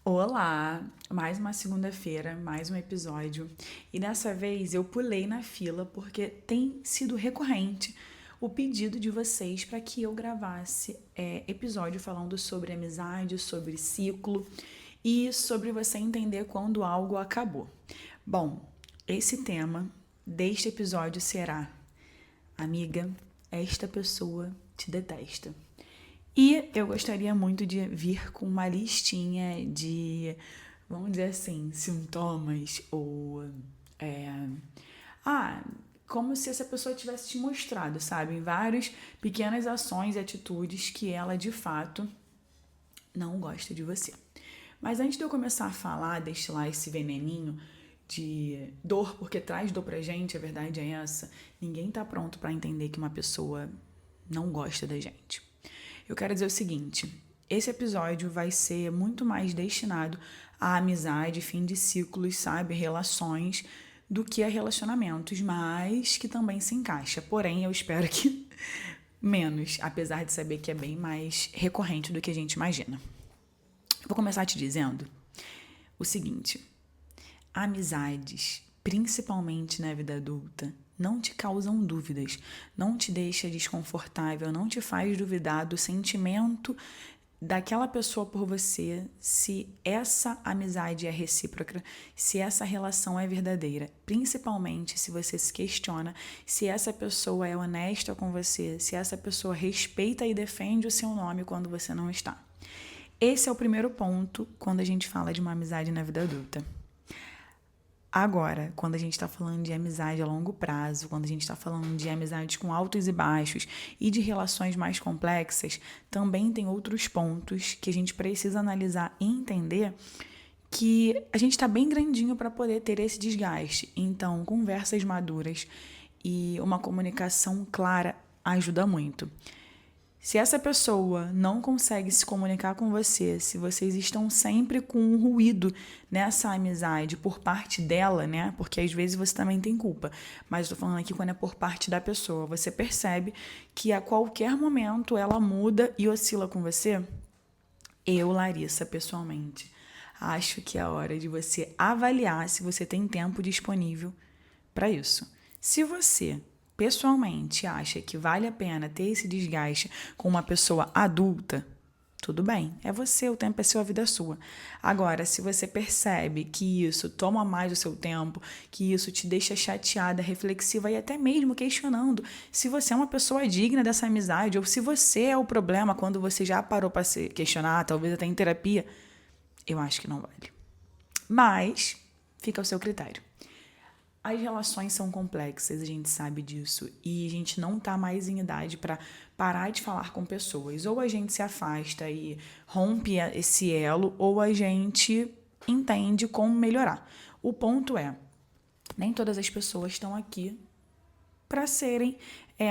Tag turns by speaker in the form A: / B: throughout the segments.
A: Olá! Mais uma segunda-feira, mais um episódio. E dessa vez eu pulei na fila porque tem sido recorrente o pedido de vocês para que eu gravasse episódio falando sobre amizade, sobre ciclo e sobre você entender quando algo acabou. Bom, esse tema deste episódio será: amiga, esta pessoa te detesta. E eu gostaria muito de vir com uma listinha de, vamos dizer assim, sintomas ou. É, ah, como se essa pessoa tivesse te mostrado, sabe? Em várias pequenas ações e atitudes que ela de fato não gosta de você. Mas antes de eu começar a falar, destilar esse veneninho de dor, porque traz dor pra gente, a verdade é essa. Ninguém tá pronto pra entender que uma pessoa não gosta da gente. Eu quero dizer o seguinte: esse episódio vai ser muito mais destinado à amizade, fim de ciclos, sabe, relações, do que a relacionamentos, mas que também se encaixa. Porém, eu espero que menos, apesar de saber que é bem mais recorrente do que a gente imagina. Vou começar te dizendo o seguinte: amizades, principalmente na vida adulta, não te causam dúvidas, não te deixa desconfortável, não te faz duvidar do sentimento daquela pessoa por você, se essa amizade é recíproca, se essa relação é verdadeira, principalmente se você se questiona se essa pessoa é honesta com você, se essa pessoa respeita e defende o seu nome quando você não está. Esse é o primeiro ponto quando a gente fala de uma amizade na vida adulta. Agora, quando a gente está falando de amizade a longo prazo, quando a gente está falando de amizades com altos e baixos e de relações mais complexas, também tem outros pontos que a gente precisa analisar e entender que a gente está bem grandinho para poder ter esse desgaste. Então, conversas maduras e uma comunicação clara ajuda muito. Se essa pessoa não consegue se comunicar com você, se vocês estão sempre com um ruído nessa amizade por parte dela, né? Porque às vezes você também tem culpa, mas estou falando aqui quando é por parte da pessoa. Você percebe que a qualquer momento ela muda e oscila com você? Eu, Larissa, pessoalmente, acho que é hora de você avaliar se você tem tempo disponível para isso. Se você pessoalmente acha que vale a pena ter esse desgaste com uma pessoa adulta, tudo bem, é você, o tempo é seu, a vida é sua. Agora, se você percebe que isso toma mais do seu tempo, que isso te deixa chateada, reflexiva e até mesmo questionando se você é uma pessoa digna dessa amizade ou se você é o problema quando você já parou para se questionar, talvez até em terapia, eu acho que não vale. Mas fica ao seu critério. As relações são complexas, a gente sabe disso, e a gente não tá mais em idade para parar de falar com pessoas. Ou a gente se afasta e rompe esse elo, ou a gente entende como melhorar. O ponto é, nem todas as pessoas estão aqui para serem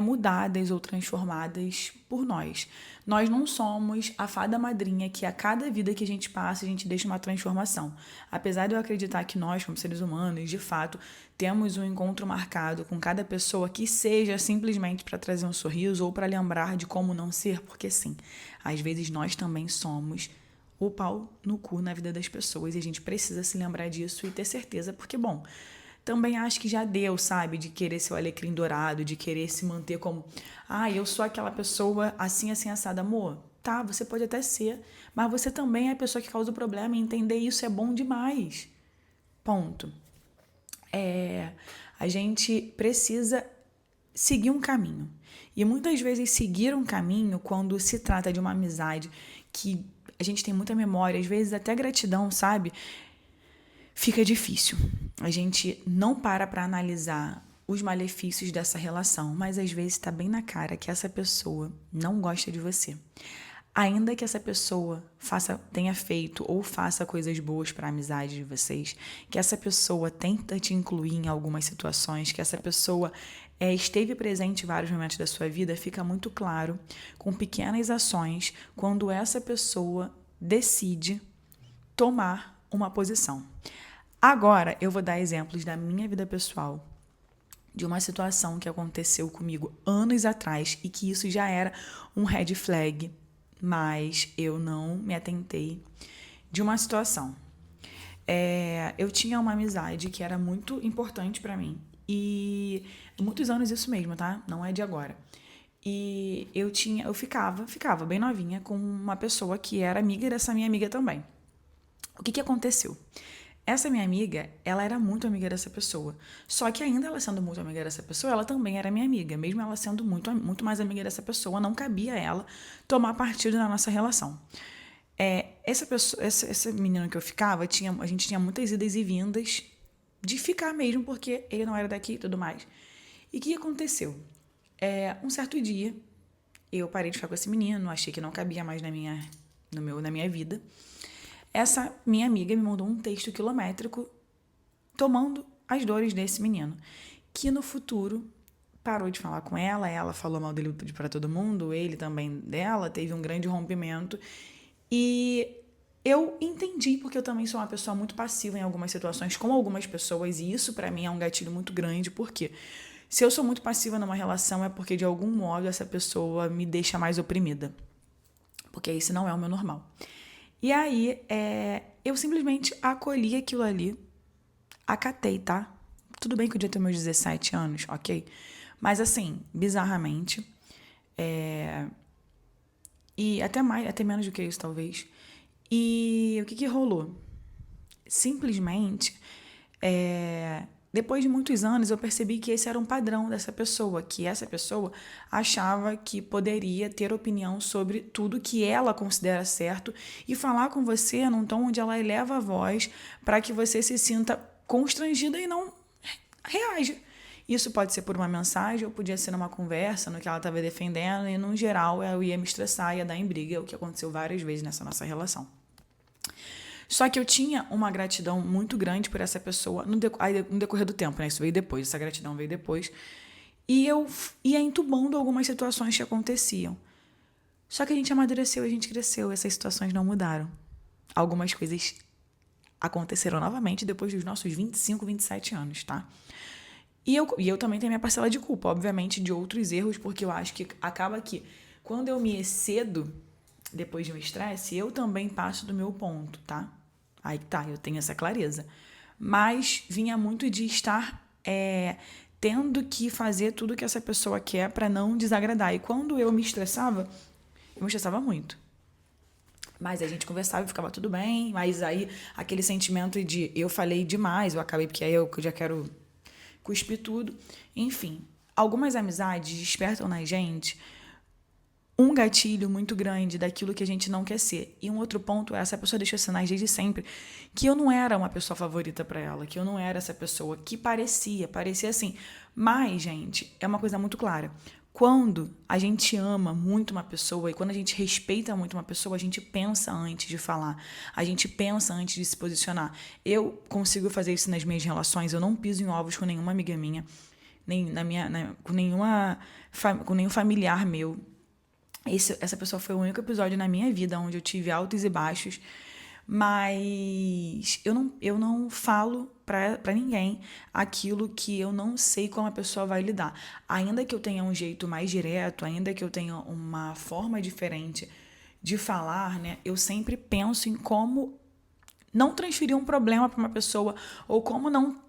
A: mudadas ou transformadas por nós. Nós não somos a fada madrinha que a cada vida que a gente passa, a gente deixa uma transformação. Apesar de eu acreditar que nós, como seres humanos, de fato, temos um encontro marcado com cada pessoa que seja simplesmente para trazer um sorriso ou para lembrar de como não ser, porque sim, às vezes nós também somos o pau no cu na vida das pessoas e a gente precisa se lembrar disso e ter certeza, porque, bom, também acho que já deu, sabe? De querer ser o alecrim dourado, de querer se manter como, eu sou aquela pessoa assim, assim, assada. Amor, tá, você pode até ser, mas você também é a pessoa que causa o problema e entender isso é bom demais. Ponto. A gente precisa seguir um caminho. E muitas vezes seguir um caminho, quando se trata de uma amizade que a gente tem muita memória, às vezes até gratidão, sabe? Fica difícil. A gente não para analisar os malefícios dessa relação, mas às vezes está bem na cara que essa pessoa não gosta de você. Ainda que essa pessoa tenha feito ou faça coisas boas para a amizade de vocês, que essa pessoa tenta te incluir em algumas situações, que essa pessoa esteve presente em vários momentos da sua vida, fica muito claro com pequenas ações quando essa pessoa decide tomar uma posição. Agora, eu vou dar exemplos da minha vida pessoal, de uma situação que aconteceu comigo anos atrás e que isso já era um red flag, mas eu não me atentei de uma situação. Eu tinha uma amizade que era muito importante pra mim. E muitos anos isso mesmo, tá? Não é de agora. E eu ficava bem novinha com uma pessoa que era amiga dessa minha amiga também. O que aconteceu? Essa minha amiga, ela era muito amiga dessa pessoa. Só que ainda ela sendo muito amiga dessa pessoa, ela também era minha amiga. Mesmo ela sendo muito mais amiga dessa pessoa, não cabia a ela tomar partido na nossa relação. Esse menino que eu ficava, a gente tinha muitas idas e vindas de ficar mesmo, porque ele não era daqui e tudo mais. E o que aconteceu? Um certo dia, eu parei de ficar com esse menino, achei que não cabia mais na minha vida. Essa minha amiga me mandou um texto quilométrico tomando as dores desse menino, que no futuro parou de falar com ela, ela falou mal dele para todo mundo, ele também dela, teve um grande rompimento. E eu entendi, porque eu também sou uma pessoa muito passiva em algumas situações com algumas pessoas, e isso pra mim é um gatilho muito grande, porque se eu sou muito passiva numa relação é porque de algum modo essa pessoa me deixa mais oprimida, porque esse não é o meu normal. E aí, eu simplesmente acolhi aquilo ali, acatei, tá? Tudo bem que eu devia ter meus 17 anos, ok? Mas assim, bizarramente, e até menos do que isso, talvez. E o que rolou? Simplesmente, depois de muitos anos, eu percebi que esse era um padrão dessa pessoa, que essa pessoa achava que poderia ter opinião sobre tudo que ela considera certo e falar com você num tom onde ela eleva a voz para que você se sinta constrangida e não reaja. Isso pode ser por uma mensagem ou podia ser numa conversa, no que ela estava defendendo, e no geral eu ia me estressar, ia dar em briga, o que aconteceu várias vezes nessa nossa relação. Só que eu tinha uma gratidão muito grande por essa pessoa no decorrer do tempo, né? Isso veio depois, essa gratidão veio depois. E eu ia entubando algumas situações que aconteciam. Só que a gente amadureceu, a gente cresceu, essas situações não mudaram. Algumas coisas aconteceram novamente depois dos nossos 25, 27 anos, tá? E eu também tenho minha parcela de culpa, obviamente, de outros erros, porque eu acho que acaba que quando eu me excedo depois de um estresse, eu também passo do meu ponto, tá? Aí tá, eu tenho essa clareza. Mas vinha muito de estar tendo que fazer tudo que essa pessoa quer para não desagradar. E quando eu me estressava muito. Mas a gente conversava e ficava tudo bem. Mas aí aquele sentimento de eu falei demais, eu acabei porque aí eu já quero cuspir tudo. Enfim, algumas amizades despertam na gente um gatilho muito grande daquilo que a gente não quer ser. E um outro ponto é, essa pessoa deixou sinais desde sempre que eu não era uma pessoa favorita para ela, que eu não era essa pessoa que parecia assim. Mas, gente, é uma coisa muito clara. Quando a gente ama muito uma pessoa e quando a gente respeita muito uma pessoa, a gente pensa antes de falar, a gente pensa antes de se posicionar. Eu consigo fazer isso nas minhas relações, eu não piso em ovos com nenhuma amiga minha, nem com nenhum familiar meu. Essa pessoa foi o único episódio na minha vida onde eu tive altos e baixos, mas eu não falo pra ninguém aquilo que eu não sei como a pessoa vai lidar. Ainda que eu tenha um jeito mais direto, ainda que eu tenha uma forma diferente de falar, né? Eu sempre penso em como não transferir um problema para uma pessoa ou como não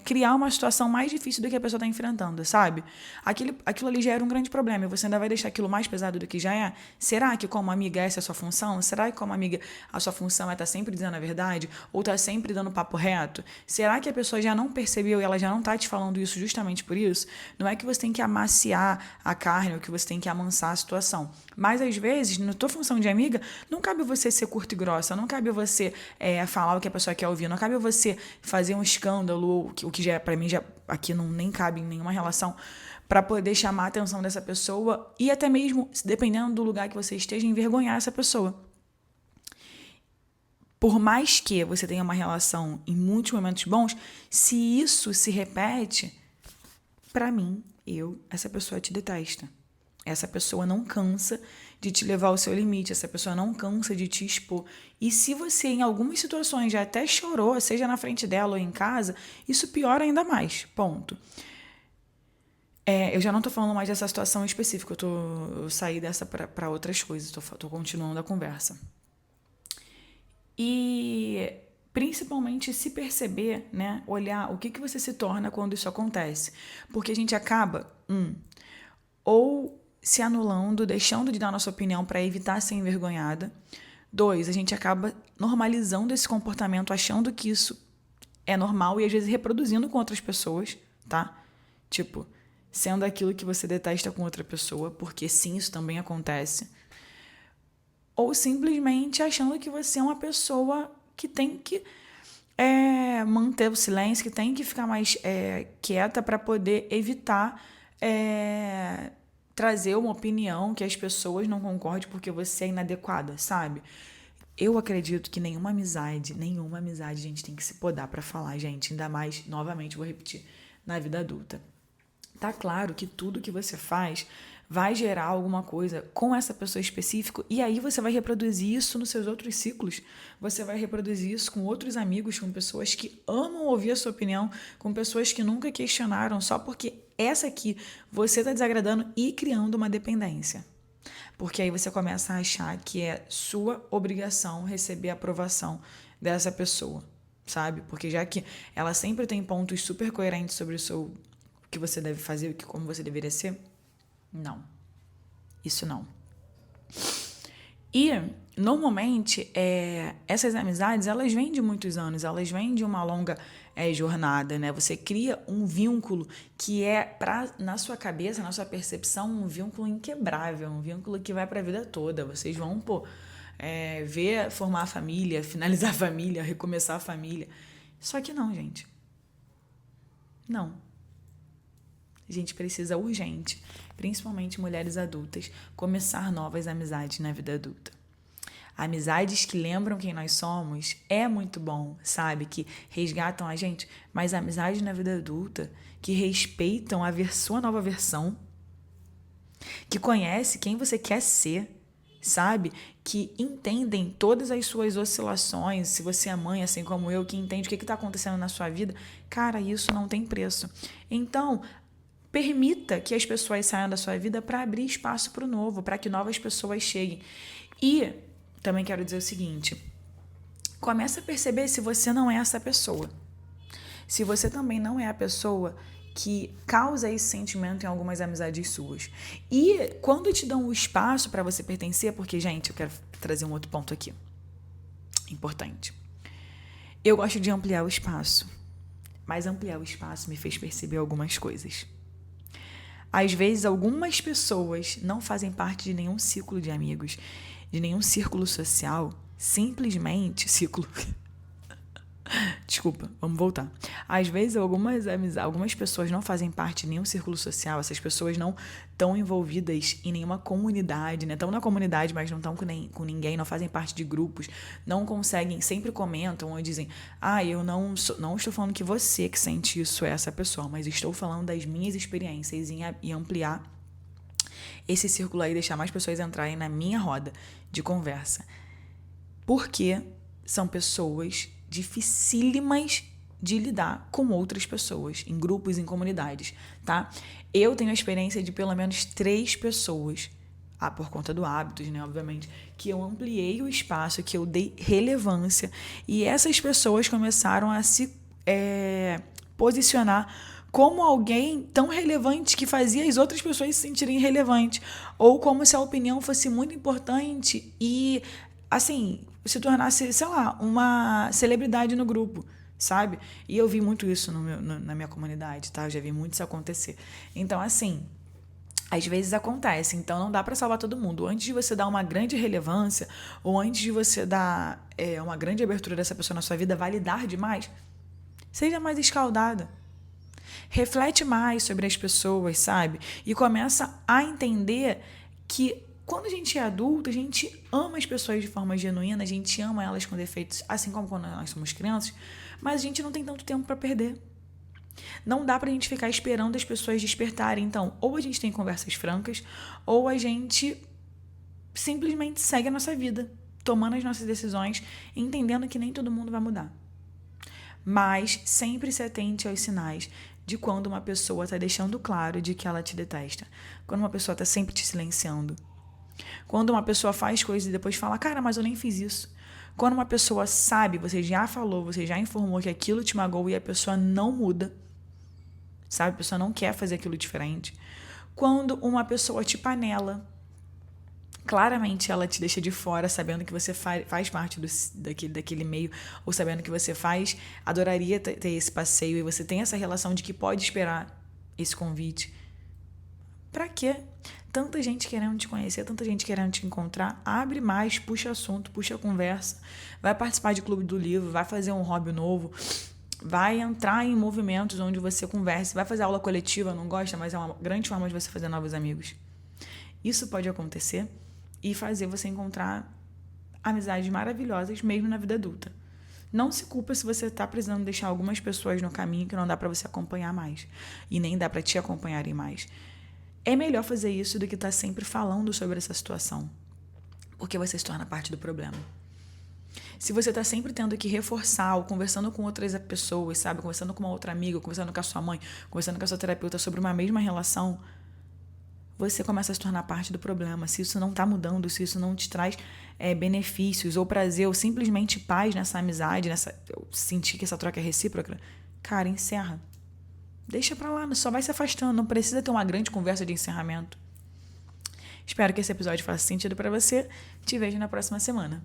A: criar uma situação mais difícil do que a pessoa está enfrentando, sabe? Aquilo ali já era um grande problema e você ainda vai deixar aquilo mais pesado do que já é? Será que como amiga essa é a sua função? Será que como amiga a sua função é estar sempre dizendo a verdade? Ou estar sempre dando papo reto? Será que a pessoa já não percebeu e ela já não está te falando isso justamente por isso? Não é que você tem que amaciar a carne ou que você tem que amansar a situação. Mas às vezes, na tua função de amiga, não cabe você ser curta e grossa, não cabe você falar o que a pessoa quer ouvir, não cabe você fazer um escândalo, o que já para mim já aqui não nem cabe em nenhuma relação, para poder chamar a atenção dessa pessoa e até mesmo, dependendo do lugar que você esteja, envergonhar essa pessoa. Por mais que você tenha uma relação em muitos momentos bons, se isso se repete, para mim, essa pessoa te detesta. Essa pessoa não cansa de te levar ao seu limite, essa pessoa não cansa de te expor. E se você, em algumas situações, já até chorou, seja na frente dela ou em casa, isso piora ainda mais. Ponto. Eu já não tô falando mais dessa situação específica, eu saí dessa para outras coisas, tô continuando a conversa. E principalmente se perceber, né? Olhar o que você se torna quando isso acontece. Porque a gente acaba, ou se anulando, deixando de dar nossa opinião para evitar ser envergonhada. 2, a gente acaba normalizando esse comportamento, achando que isso é normal e às vezes reproduzindo com outras pessoas, tá? Tipo, sendo aquilo que você detesta com outra pessoa, porque sim, isso também acontece. Ou simplesmente achando que você é uma pessoa que tem que manter o silêncio, que tem que ficar mais quieta para poder evitar trazer uma opinião que as pessoas não concordem porque você é inadequada, sabe? Eu acredito que nenhuma amizade a gente tem que se podar pra falar, gente. Ainda mais, novamente, vou repetir, na vida adulta. Tá claro que tudo que você faz vai gerar alguma coisa com essa pessoa específica e aí você vai reproduzir isso nos seus outros ciclos. Você vai reproduzir isso com outros amigos, com pessoas que amam ouvir a sua opinião, com pessoas que nunca questionaram só porque essa aqui você tá desagradando e criando uma dependência. Porque aí você começa a achar que é sua obrigação receber a aprovação dessa pessoa, sabe? Porque já que ela sempre tem pontos super coerentes sobre o que você deve fazer, como você deveria ser, não. Isso não. E, normalmente, essas amizades, elas vêm de muitos anos, elas vêm de uma longa jornada, né? Você cria um vínculo que na sua cabeça, na sua percepção, um vínculo inquebrável, um vínculo que vai para a vida toda. Vocês vão, ver formar a família, finalizar a família, recomeçar a família. Só que não, gente. Não. A gente precisa urgente, principalmente mulheres adultas, começar novas amizades na vida adulta. Amizades que lembram quem nós somos é muito bom, sabe? Que resgatam a gente, mas amizades na vida adulta que respeitam sua nova versão, que conhece quem você quer ser, sabe? Que entendem todas as suas oscilações, se você é mãe, assim como eu, que entende o que está acontecendo na sua vida, cara, isso não tem preço. Então, permita que as pessoas saiam da sua vida para abrir espaço para o novo, para que novas pessoas cheguem. E também quero dizer o seguinte, começa a perceber se você não é essa pessoa. Se você também não é a pessoa que causa esse sentimento em algumas amizades suas. E quando te dão o espaço para você pertencer, porque, gente, eu quero trazer um outro ponto aqui. Importante. Eu gosto de ampliar o espaço, mas ampliar o espaço me fez perceber algumas coisas. Às vezes, algumas pessoas não fazem parte de nenhum ciclo de amigos, de nenhum círculo social, simplesmente... Desculpa, vamos voltar. Às vezes, algumas pessoas não fazem parte de nenhum círculo social, essas pessoas não estão envolvidas em nenhuma comunidade, né? Estão na comunidade, mas não estão com ninguém, não fazem parte de grupos, não conseguem, sempre comentam ou dizem, eu não estou falando que você que sente isso é essa pessoa, mas estou falando das minhas experiências e ampliar esse círculo aí, deixar mais pessoas entrarem na minha roda de conversa. Porque são pessoas dificílimas de lidar com outras pessoas, em grupos, em comunidades, tá? Eu tenho a experiência de pelo menos 3 pessoas, por conta do hábitos, né, obviamente, que eu ampliei o espaço, que eu dei relevância, e essas pessoas começaram a se posicionar como alguém tão relevante que fazia as outras pessoas se sentirem relevantes, ou como se a opinião fosse muito importante e, assim, se tornasse, sei lá, uma celebridade no grupo, sabe? E eu vi muito isso na minha comunidade, tá? Eu já vi muito isso acontecer. Então, assim, às vezes acontece, então não dá para salvar todo mundo. Antes de você dar uma grande relevância, ou antes de você dar uma grande abertura dessa pessoa na sua vida, validar demais, seja mais escaldada. Reflete mais sobre as pessoas, sabe? E começa a entender que quando a gente é adulto, a gente ama as pessoas de forma genuína, a gente ama elas com defeitos, assim como quando nós somos crianças, mas a gente não tem tanto tempo para perder. Não dá pra gente ficar esperando as pessoas despertarem. Então, ou a gente tem conversas francas, ou a gente simplesmente segue a nossa vida, tomando as nossas decisões, entendendo que nem todo mundo vai mudar. Mas sempre se atente aos sinais de quando uma pessoa está deixando claro de que ela te detesta. Quando uma pessoa está sempre te silenciando. Quando uma pessoa faz coisas e depois fala, cara, mas eu nem fiz isso. Quando uma pessoa sabe, você já falou, você já informou que aquilo te magoou e a pessoa não muda, sabe? A pessoa não quer fazer aquilo diferente. Quando uma pessoa te panela, claramente ela te deixa de fora, sabendo que você faz parte daquele meio, ou sabendo que você adoraria ter esse passeio, e você tem essa relação de que pode esperar esse convite. Pra quê? Tanta gente querendo te conhecer, tanta gente querendo te encontrar. Abre mais, puxa assunto, puxa conversa. Vai participar de clube do livro, vai fazer um hobby novo, vai entrar em movimentos onde você converse, vai fazer aula coletiva, não gosta, mas é uma grande forma de você fazer novos amigos. Isso pode acontecer e fazer você encontrar amizades maravilhosas mesmo na vida adulta. Não se culpa se você está precisando deixar algumas pessoas no caminho que não dá para você acompanhar mais e nem dá para te acompanharem mais. É melhor fazer isso do que estar sempre falando sobre essa situação, porque você se torna parte do problema. Se você está sempre tendo que reforçar ou conversando com outras pessoas, sabe? Conversando com uma outra amiga, conversando com a sua mãe, conversando com a sua terapeuta sobre uma mesma relação, você começa a se tornar parte do problema. Se isso não está mudando, se isso não te traz benefícios ou prazer ou simplesmente paz nessa amizade, sentir que essa troca é recíproca, cara, encerra. Deixa pra lá, só vai se afastando, não precisa ter uma grande conversa de encerramento. Espero que esse episódio faça sentido pra você. Te vejo na próxima semana.